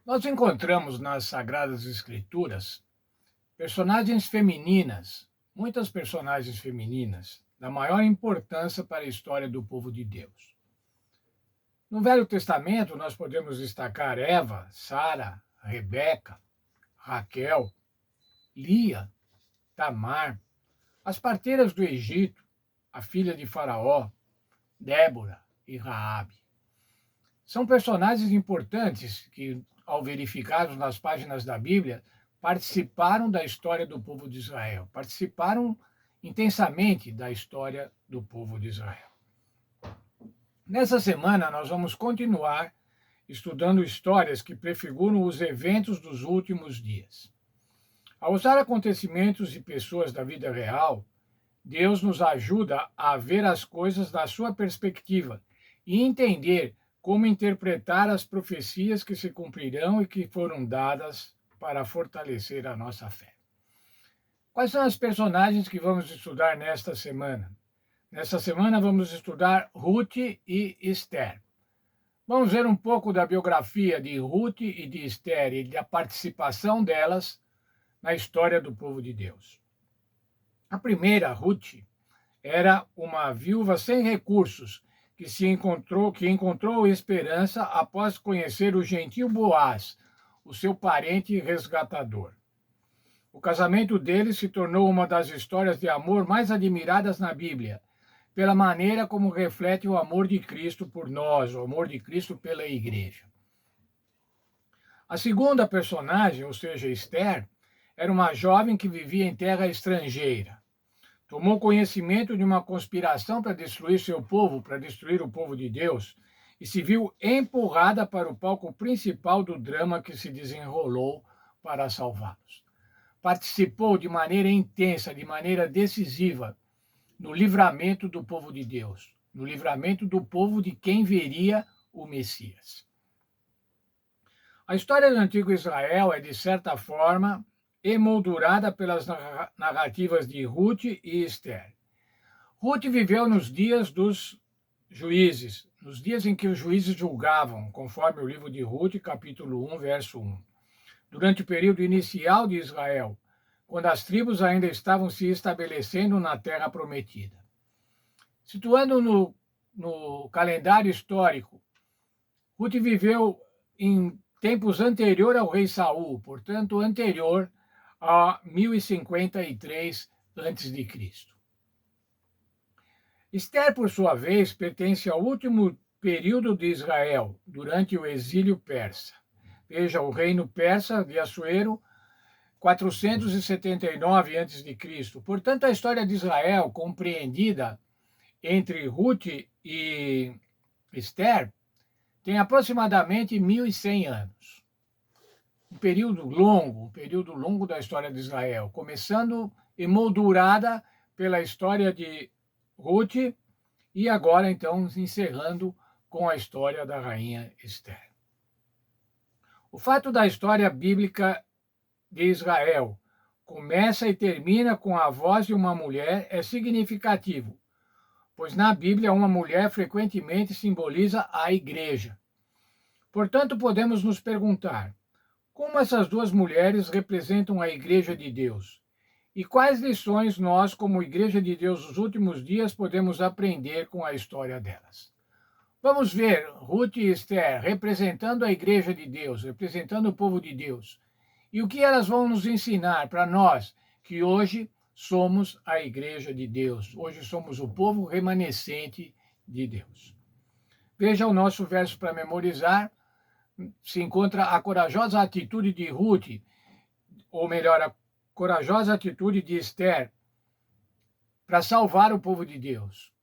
Nós encontramos nas Sagradas Escrituras personagens femininas, muitas personagens femininas, da maior importância para a história do povo de Deus. No Velho Testamento, nós podemos destacar Eva, Sara, Rebeca, Raquel, Lia, Tamar, as parteiras do Egito, a filha de Faraó, Débora e Raabe. São personagens importantes que, ao verificados nas páginas da Bíblia, participaram da história do povo de Israel, participaram intensamente da história do povo de Israel. Nessa semana, nós vamos continuar estudando histórias que prefiguram os eventos dos últimos dias. Ao usar acontecimentos e pessoas da vida real, Deus nos ajuda a ver as coisas da sua perspectiva e entender como interpretar as profecias que se cumprirão e que foram dadas para fortalecer a nossa fé. Quais são as personagens que vamos estudar nesta semana? Nesta semana vamos estudar Ruth e Esther. Vamos ver um pouco da biografia de Ruth e de Esther e da participação delas na história do povo de Deus. A primeira, Ruth, era uma viúva sem recursos que encontrou esperança após conhecer o gentil Boaz, o seu parente resgatador. O casamento deles se tornou uma das histórias de amor mais admiradas na Bíblia, pela maneira como reflete o amor de Cristo por nós, o amor de Cristo pela igreja. A segunda personagem, ou seja, Esther, era uma jovem que vivia em terra estrangeira. Tomou conhecimento de uma conspiração para destruir seu povo, para destruir o povo de Deus, e se viu empurrada para o palco principal do drama que se desenrolou para salvá-los. Participou de maneira intensa, de maneira decisiva, no livramento do povo de Deus, no livramento do povo de quem veria o Messias. A história do antigo Israel é, de certa forma, emoldurada pelas narrativas de Ruth e Esther. Ruth viveu nos dias dos juízes, nos dias em que os juízes julgavam, conforme o livro de Ruth, capítulo 1, verso 1. Durante o período inicial de Israel, quando as tribos ainda estavam se estabelecendo na terra prometida. Situando no calendário histórico, Ruth viveu em tempos anterior ao rei Saul, portanto, anterior a 1053 a.C. Esther, por sua vez, pertence ao último período de Israel, durante o exílio persa. Veja, o reino persa de Assuero, 479 a.C. Portanto, a história de Israel, compreendida entre Ruth e Esther, tem aproximadamente 1100 anos. Um período longo da história de Israel, começando emoldurada pela história de Ruth e agora, então, encerrando com a história da rainha Esther. O fato da história bíblica de Israel começa e termina com a voz de uma mulher é significativo, pois na Bíblia uma mulher frequentemente simboliza a igreja. Portanto, podemos nos perguntar: como essas duas mulheres representam a Igreja de Deus? E quais lições nós, como Igreja de Deus nos últimos dias, podemos aprender com a história delas? Vamos ver Ruth e Esther representando a Igreja de Deus, representando o povo de Deus. E o que elas vão nos ensinar para nós, que hoje somos a Igreja de Deus, hoje somos o povo remanescente de Deus. Veja o nosso verso para memorizar. Se encontra a corajosa atitude de Ruth, ou melhor, a corajosa atitude de Esther, para salvar o povo de Deus,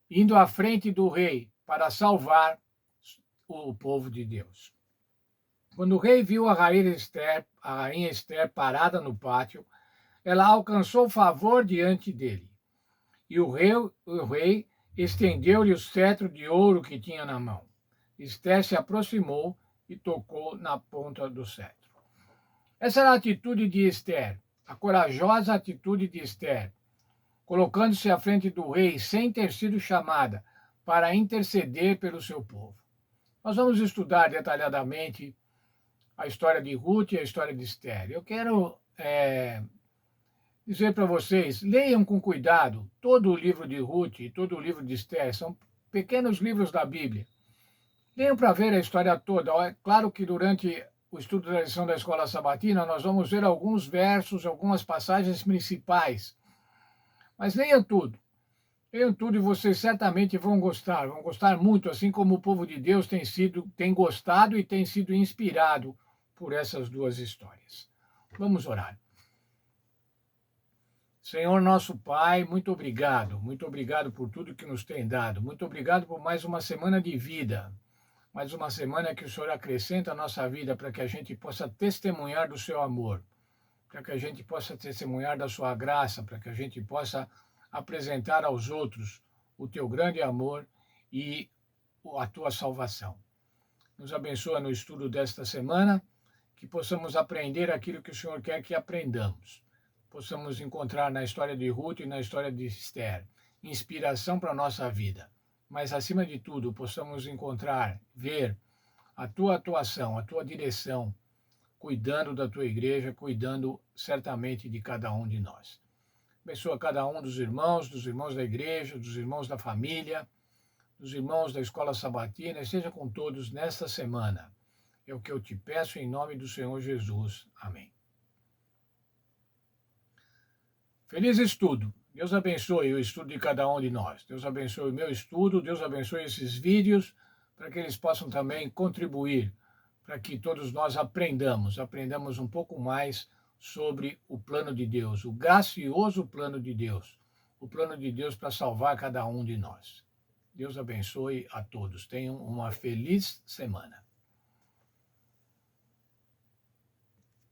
indo à frente do rei para salvar o povo de Deus. Quando o rei viu a rainha Esther parada no pátio, ela alcançou favor diante dele. E o rei estendeu-lhe o cetro de ouro que tinha na mão. Esther se aproximou e tocou na ponta do cetro. Essa era a atitude de Esther, a corajosa atitude de Esther, colocando-se à frente do rei sem ter sido chamada para interceder pelo seu povo. Nós vamos estudar detalhadamente a história de Ruth e a história de Esther. Eu quero dizer para vocês, leiam com cuidado todo o livro de Ruth e todo o livro de Esther, são pequenos livros da Bíblia. Leiam para ver a história toda. É claro que durante o estudo da lição da Escola Sabatina, nós vamos ver alguns versos, algumas passagens principais. Mas leiam tudo. Leiam tudo e vocês certamente vão gostar muito, assim como o povo de Deus tem gostado e tem sido inspirado por essas duas histórias. Vamos orar. Senhor nosso Pai, muito obrigado por tudo que nos tem dado, muito obrigado por mais uma semana de vida, mais uma semana que o Senhor acrescenta à nossa vida para que a gente possa testemunhar do seu amor, para que a gente possa testemunhar da sua graça, para que a gente possa apresentar aos outros o teu grande amor e a tua salvação. Nos abençoa no estudo desta semana, que possamos aprender aquilo que o Senhor quer que aprendamos. Possamos encontrar na história de Ruth e na história de Esther inspiração para a nossa vida. Mas, acima de tudo, possamos encontrar, ver a tua atuação, a tua direção, cuidando da tua igreja, cuidando certamente de cada um de nós. Abençoa cada um dos irmãos da igreja, dos irmãos da família, dos irmãos da escola sabatina, esteja com todos nesta semana. É o que eu te peço em nome do Senhor Jesus. Amém. Feliz estudo. Deus abençoe o estudo de cada um de nós. Deus abençoe o meu estudo, Deus abençoe esses vídeos, para que eles possam também contribuir, para que todos nós aprendamos um pouco mais sobre o plano de Deus, o gracioso plano de Deus, o plano de Deus para salvar cada um de nós. Deus abençoe a todos. Tenham uma feliz semana.